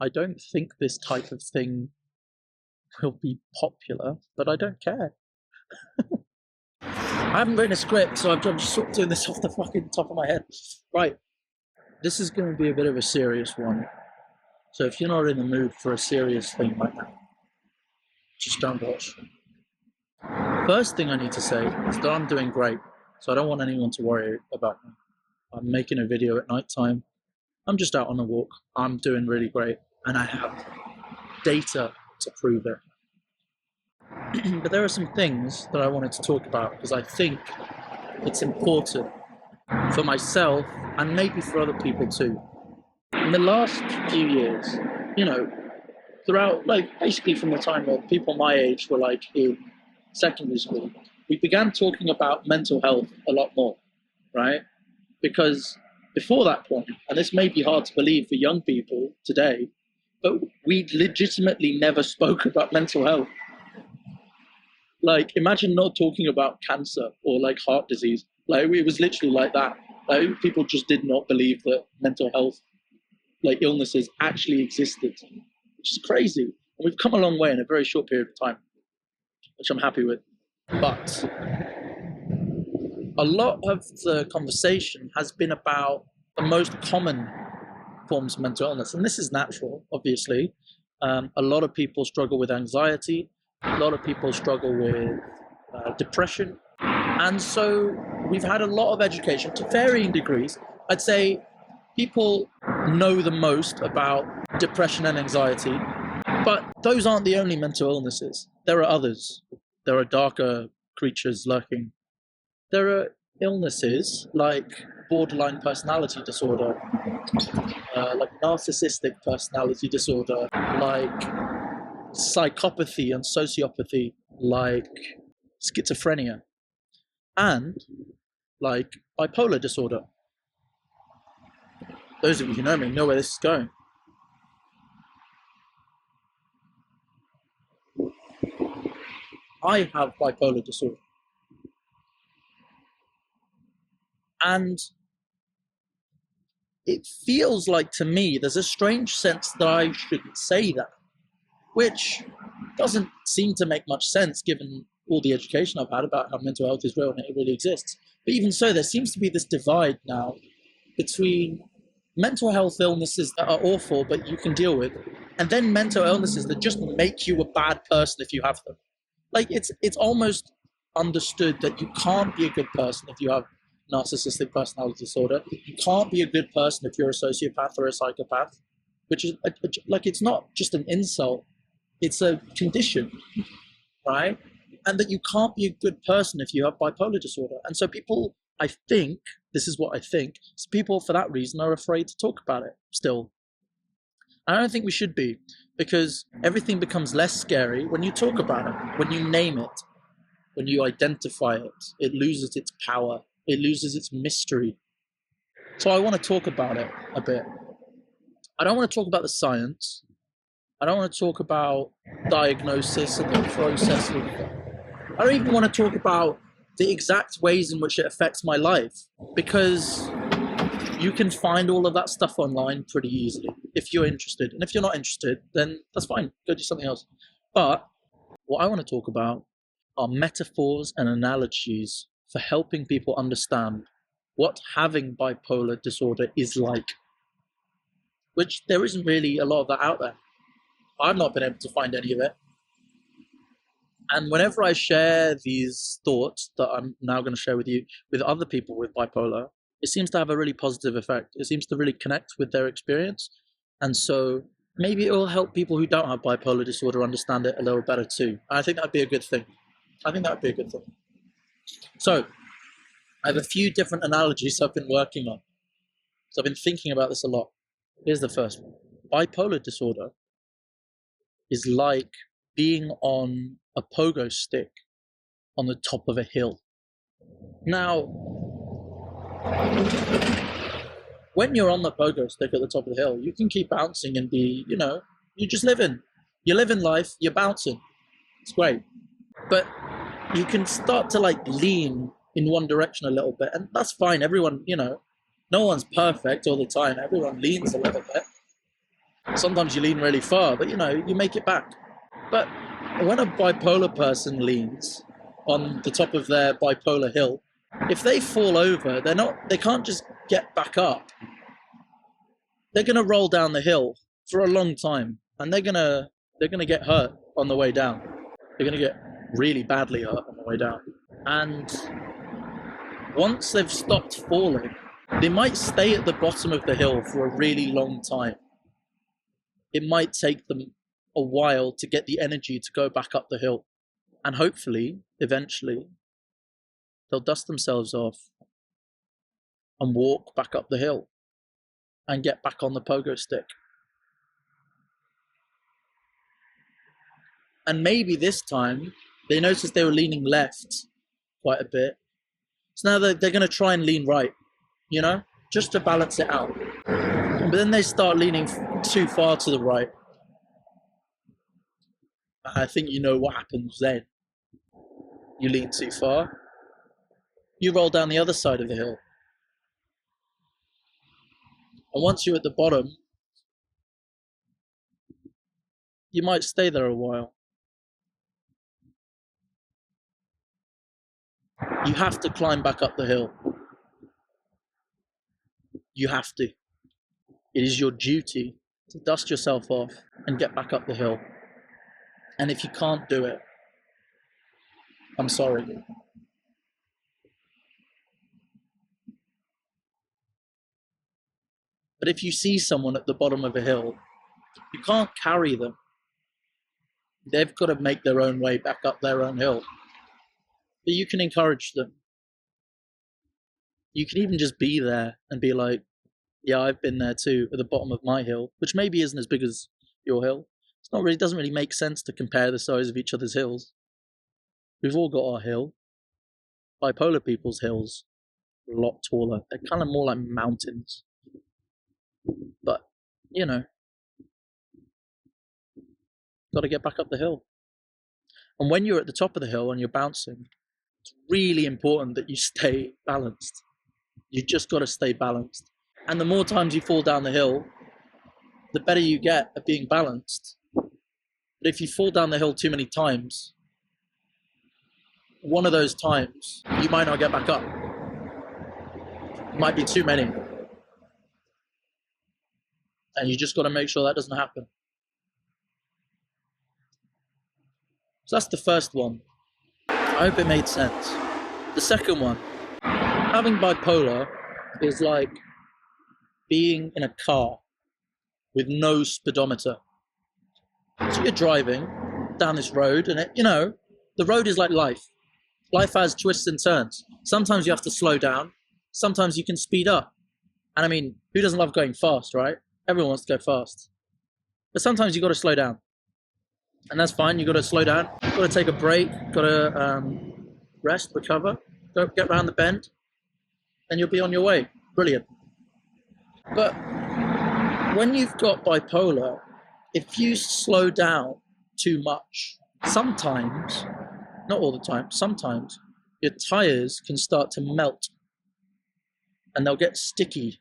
I don't think this type of thing will be popular, but I don't care. I haven't written a script, so I'm just sort of doing this off the fucking top of my head. Right, this is going to be a bit of a serious one. So if you're not in the mood for a serious thing right now, just don't watch. First thing I need to say is that I'm doing great, so I don't want anyone to worry about me. I'm making a video at night time. I'm just out on a walk. I'm doing really great, and I have data to prove it. But there are some things that I wanted to talk about because I think it's important for myself and maybe for other people too. In the last few years, you know, throughout, like, basically from the time that people my age were like in secondary school, we began talking about mental health a lot more, right? Because before that point, and this may be hard to believe for young people today, but we legitimately never spoke about mental health. Like, imagine not talking about cancer or like heart disease. Like, it was literally like that. Like, people just did not believe that mental health, like illnesses, actually existed, which is crazy. And we've come a long way in a very short period of time, which I'm happy with. But a lot of the conversation has been about the most common forms of mental illness, and this is natural, obviously. A lot of people struggle with anxiety. A lot of people struggle with depression. And so we've had a lot of education to varying degrees. I'd say people know the most about depression and anxiety, but those aren't the only mental illnesses. There are others. There are darker creatures lurking. There are illnesses like borderline personality disorder, like narcissistic personality disorder, like psychopathy and sociopathy, like schizophrenia, and like bipolar disorder. Those of you who know me know where this is going. I have bipolar disorder. And it feels like to me there's a strange sense that I shouldn't say that, which doesn't seem to make much sense given all the education I've had about how mental health is real and it really exists. But even so, there seems to be this divide now between mental health illnesses that are awful but you can deal with, and then mental illnesses that just make you a bad person if you have them. Like, it's almost understood that you can't be a good person if you have narcissistic personality disorder. You can't be a good person if you're a sociopath or a psychopath, which is like, it's not just an insult, it's a condition, right? And that you can't be a good person if you have bipolar disorder. And so people, I think, this is what I think, so people for that reason are afraid to talk about it still. I don't think we should be, because everything becomes less scary when you talk about it, when you name it, when you identify it. It loses its power, it loses its mystery. So I want to talk about it a bit. I don't want to talk about the science. I don't want to talk about diagnosis and the process of, I don't even want to talk about the exact ways in which it affects my life, because you can find all of that stuff online pretty easily if you're interested. And if you're not interested, then that's fine, go do something else. But what I want to talk about are metaphors and analogies for helping people understand what having bipolar disorder is like, which there isn't really a lot of that out there. I've not been able to find any of it. And whenever I share these thoughts that I'm now going to share with you with other people with bipolar, it seems to have a really positive effect. It seems to really connect with their experience. And so maybe it will help people who don't have bipolar disorder understand it a little better too. I think that'd be a good thing. So I have a few different analogies I've been working on. So I've been thinking about this a lot. Here's the first one. Bipolar disorder is like being on a pogo stick on the top of a hill. Now, when you're on the pogo stick at the top of the hill, you can keep bouncing and be, you just living. You're living life, you're bouncing. It's great. But you can start to like lean in one direction a little bit, and that's fine. Everyone, no one's perfect all the time. Everyone leans a little bit. Sometimes you lean really far, but you make it back. But when a bipolar person leans on the top of their bipolar hill, if they fall over, they can't just get back up. They're gonna roll down the hill for a long time, and they're gonna get hurt on the way down. They're gonna get really badly hurt on the way down. And once they've stopped falling, they might stay at the bottom of the hill for a really long time. It might take them a while to get the energy to go back up the hill. And hopefully, eventually, they'll dust themselves off and walk back up the hill and get back on the pogo stick. And maybe this time, they noticed they were leaning left quite a bit. So now they're going to try and lean right, just to balance it out. But then they start leaning too far to the right. I think you know what happens then. You lean too far. You roll down the other side of the hill. And once you're at the bottom, you might stay there a while. You have to climb back up the hill. You have to. It is your duty to dust yourself off and get back up the hill. And if you can't do it, I'm sorry. But if you see someone at the bottom of a hill, you can't carry them. They've got to make their own way back up their own hill. But you can encourage them. You can even just be there and be like, yeah, I've been there too, at the bottom of my hill, which maybe isn't as big as your hill. It doesn't really make sense to compare the size of each other's hills. We've all got our hill. Bipolar people's hills are a lot taller. They're kind of more like mountains. But, got to get back up the hill. And when you're at the top of the hill and you're bouncing, it's really important that you stay balanced. You just got to stay balanced. And the more times you fall down the hill, the better you get at being balanced. But if you fall down the hill too many times, one of those times, you might not get back up. It might be too many. And you just got to make sure that doesn't happen. So that's the first one. I hope it made sense. The second one, having bipolar is like being in a car with no speedometer. So you're driving down this road and the road is like life. Life has twists and turns. Sometimes you have to slow down. Sometimes you can speed up. And I mean, who doesn't love going fast, right? Everyone wants to go fast. But sometimes you got to slow down. And that's fine. You got to slow down. Got to take a break. Got to rest, recover. Go get around the bend. And you'll be on your way. Brilliant. But when you've got bipolar, if you slow down too much, sometimes, not all the time, sometimes your tires can start to melt and they'll get sticky.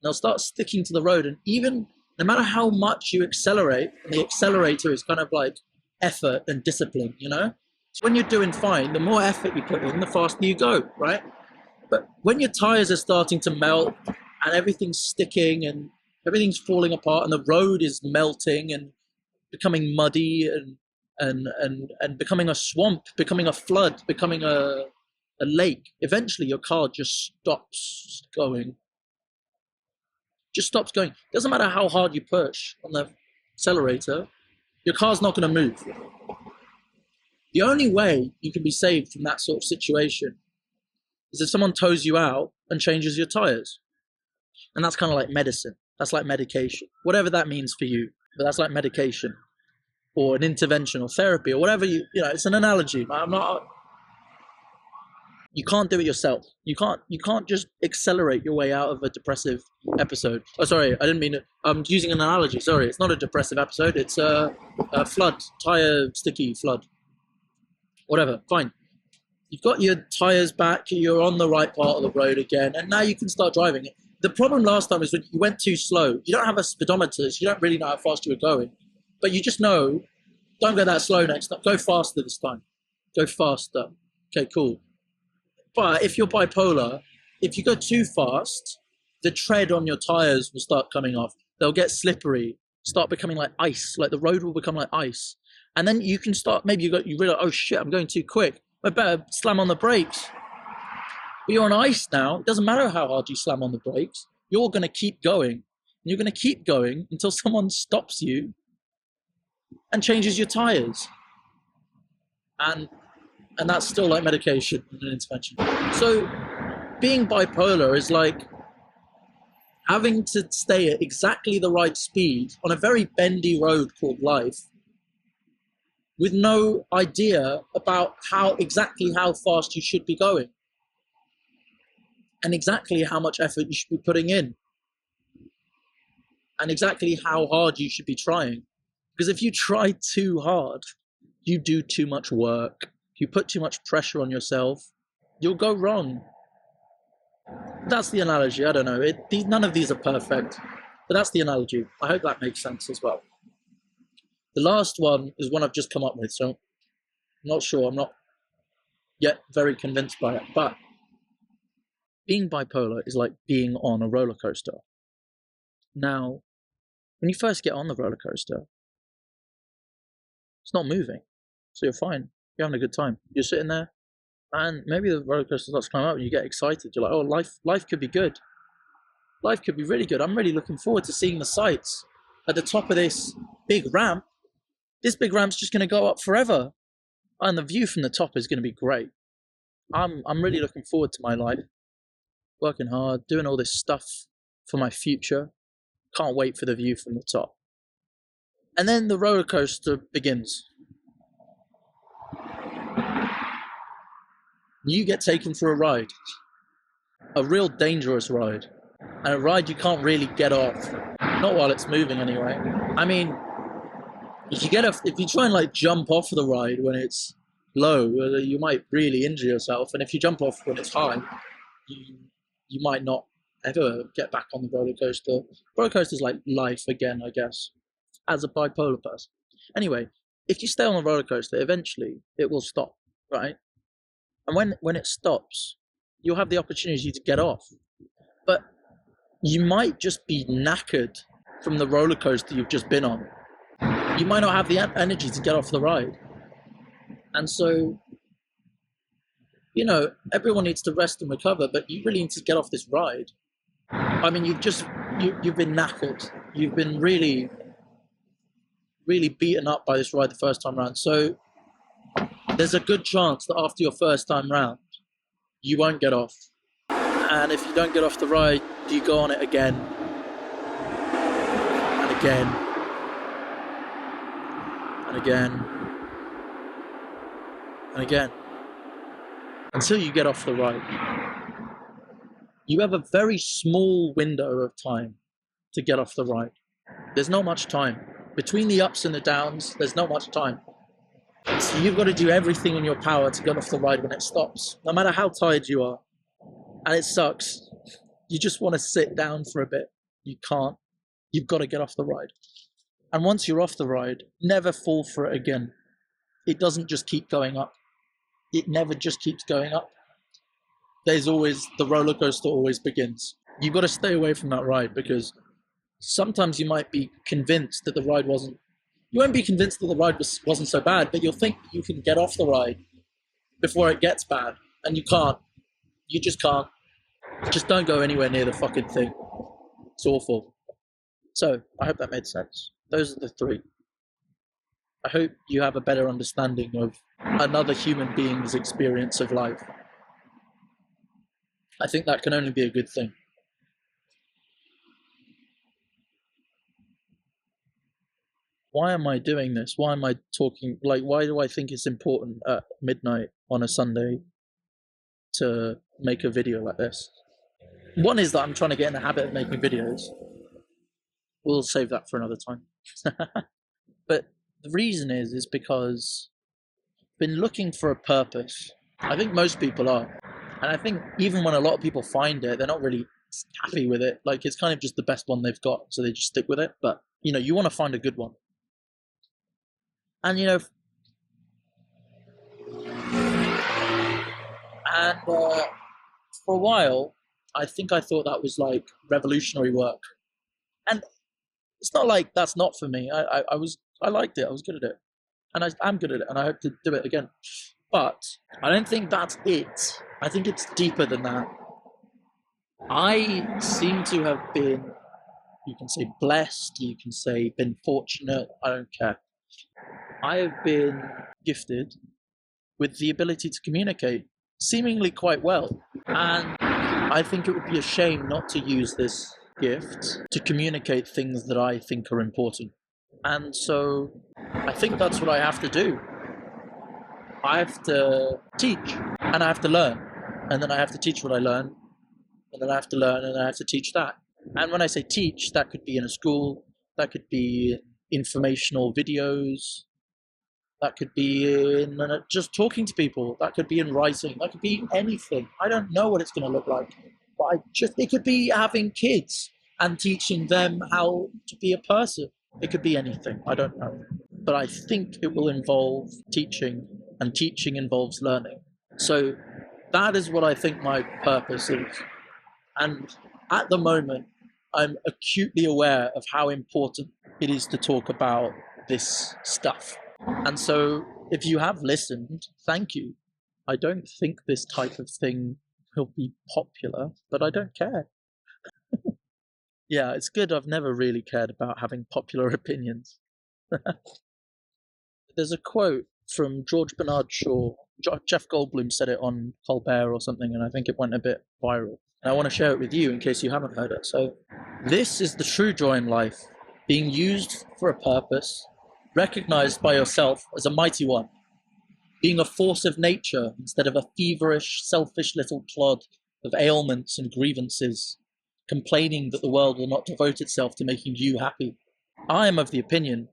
They'll start sticking to the road, and even no matter how much you accelerate, and the accelerator is kind of like effort and discipline, So when you're doing fine, the more effort you put in, the faster you go, right? But when your tires are starting to melt and everything's sticking and everything's falling apart and the road is melting and becoming muddy and becoming a swamp, becoming a flood, becoming a lake, eventually your car just stops going. Just stops going. Doesn't matter how hard you push on the accelerator, your car's not going to move. The only way you can be saved from that sort of situation is if someone tows you out and changes your tires. And that's kind of like medicine. That's like medication. Whatever that means for you, but that's like medication or an intervention or therapy or whatever it's an analogy. You can't do it yourself. You can't just accelerate your way out of a depressive episode. Oh, sorry, I didn't mean it. I'm using an analogy. Sorry, it's not a depressive episode. It's a flood, tire sticky flood. Whatever, fine. You've got your tires back. You're on the right part of the road again, and now you can start driving. The problem last time is when you went too slow. You don't have a speedometer, so you don't really know how fast you were going. But you just know, don't go that slow next time. Go faster this time. Go faster. Okay, cool. But if you're bipolar, if you go too fast, the tread on your tires will start coming off. They'll get slippery, start becoming like ice. Like the road will become like ice. And then you can start, maybe you realize, oh shit, I'm going too quick. I better slam on the brakes. But you're on ice now. It doesn't matter how hard you slam on the brakes. You're going to keep going. You're going to keep going until someone stops you and changes your tires. And that's still like medication and an intervention. So being bipolar is like having to stay at exactly the right speed on a very bendy road called life with no idea about exactly how fast you should be going and exactly how much effort you should be putting in and exactly how hard you should be trying. Because if you try too hard, you do too much work, you put too much pressure on yourself, you'll go wrong. That's the analogy. I don't know. None of these are perfect, but that's the analogy. I hope that makes sense as well. The last one is one I've just come up with, so I'm not sure. I'm not yet very convinced by it. But being bipolar is like being on a roller coaster. Now, when you first get on the roller coaster, it's not moving, so you're fine. You're having a good time. You're sitting there, and maybe the roller coaster starts climbing up, and you get excited. You're like, "Oh, life could be good. Life could be really good. I'm really looking forward to seeing the sights at the top of this big ramp. This big ramp's just going to go up forever, and the view from the top is going to be great. I'm really looking forward to my life, working hard, doing all this stuff for my future. Can't wait for the view from the top." And then the roller coaster begins. You get taken for a ride, a real dangerous ride, and a ride you can't really get off, not while it's moving anyway. I mean, if you try and like jump off the ride when it's low, you might really injure yourself, and if you jump off when it's high, you might not ever get back on the roller coaster. Roller coaster is like life again, I guess, as a bipolar person. Anyway, if you stay on the roller coaster, eventually it will stop, right? And when it stops, you'll have the opportunity to get off. But you might just be knackered from the roller coaster you've just been on. You might not have the energy to get off the ride. And so, everyone needs to rest and recover, but you really need to get off this ride. I mean, you've been knackered. You've been really, really beaten up by this ride the first time around. So there's a good chance that after your first time round, you won't get off. And if you don't get off the ride, you go on it again and again and again and again until you get off the ride. You have a very small window of time to get off the ride. There's not much time. Between the ups and the downs, there's not much time. So you've got to do everything in your power to get off the ride when it stops, no matter how tired you are. And it sucks. You just want to sit down for a bit. You can't. You've got to get off the ride. And once you're off the ride, never fall for it again. It doesn't just keep going up. It never just keeps going up. The roller coaster always begins. You've got to stay away from that ride, because sometimes you might be convinced that you won't be convinced that the ride wasn't so bad, but you'll think you can get off the ride before it gets bad, and you can't. You just can't. Just don't go anywhere near the fucking thing. It's awful. So, I hope that made sense. Those are the three. I hope you have a better understanding of another human being's experience of life. I think that can only be a good thing. Why am I doing this? Why am I talking? Why do I think it's important at midnight on a Sunday to make a video like this? One is that I'm trying to get in the habit of making videos. We'll save that for another time. But the reason is because I've been looking for a purpose. I think most people are. And I think even when a lot of people find it, they're not really happy with it. Like, it's kind of just the best one they've got, so they just stick with it. But, you want to find a good one. And, for a while, I think I thought that was like revolutionary work. And it's not like that's not for me. I liked it. I was good at it. And I'm good at it, and I hope to do it again. But I don't think that's it. I think it's deeper than that. I seem to have been, you can say blessed, you can say been fortunate, I don't care. I have been gifted with the ability to communicate seemingly quite well. And I think it would be a shame not to use this gift to communicate things that I think are important. And so I think that's what I have to do. I have to teach, and I have to learn, and then I have to teach what I learn, and then I have to learn, and I have to teach that. And when I say teach, that could be in a school, that could be informational videos, that could be in just talking to people, that could be in writing, that could be anything. I don't know what it's going to look like, but it could be having kids and teaching them how to be a person. It could be anything, I don't know. But I think it will involve teaching, and teaching involves learning. So that is what I think my purpose is. And at the moment, I'm acutely aware of how important it is to talk about this stuff. And so if you have listened, thank you. I don't think this type of thing will be popular, but I don't care. Yeah, it's good. I've never really cared about having popular opinions. There's a quote from George Bernard Shaw. Jeff Goldblum said it on Colbert or something, and I think it went a bit viral. And I want to share it with you in case you haven't heard it. So, this is the true joy in life, being used for a purpose, recognized by yourself as a mighty one, being a force of nature instead of a feverish, selfish little clod of ailments and grievances, complaining that the world will not devote itself to making you happy. I am of the opinion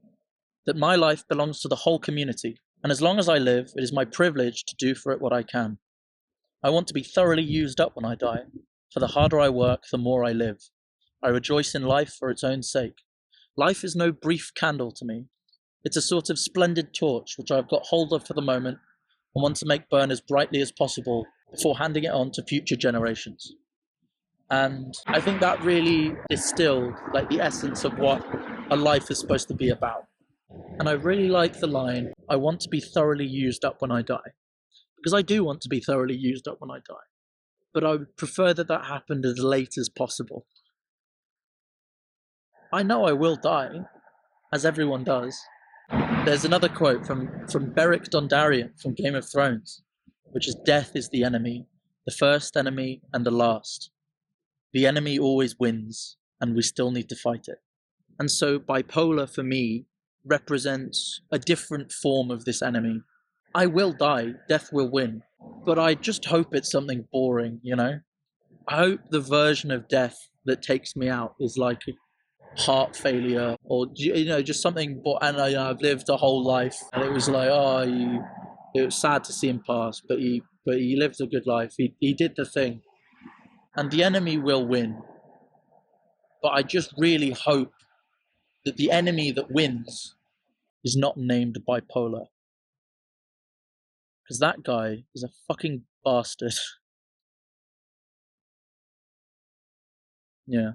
that my life belongs to the whole community, and as long as I live, it is my privilege to do for it what I can. I want to be thoroughly used up when I die, for the harder I work, the more I live. I rejoice in life for its own sake. Life is no brief candle to me. It's a sort of splendid torch which I have got hold of for the moment and want to make burn as brightly as possible before handing it on to future generations. And I think that really distilled like the essence of what a life is supposed to be about. And I really like the line, I want to be thoroughly used up when I die. Because I do want to be thoroughly used up when I die. But I would prefer that that happened as late as possible. I know I will die, as everyone does. There's another quote from Beric Dondarrion from Game of Thrones, which is, death is the enemy, the first enemy and the last. The enemy always wins, and we still need to fight it. And so bipolar for me represents a different form of this enemy. I will die, death will win, but I just hope it's something boring, I hope the version of death that takes me out is like a heart failure or, just something, and I've lived a whole life and it was like, it was sad to see him pass, but he lived a good life. He did the thing. And the enemy will win. But I just really hope that the enemy that wins is not named bipolar. Because that guy is a fucking bastard. Yeah.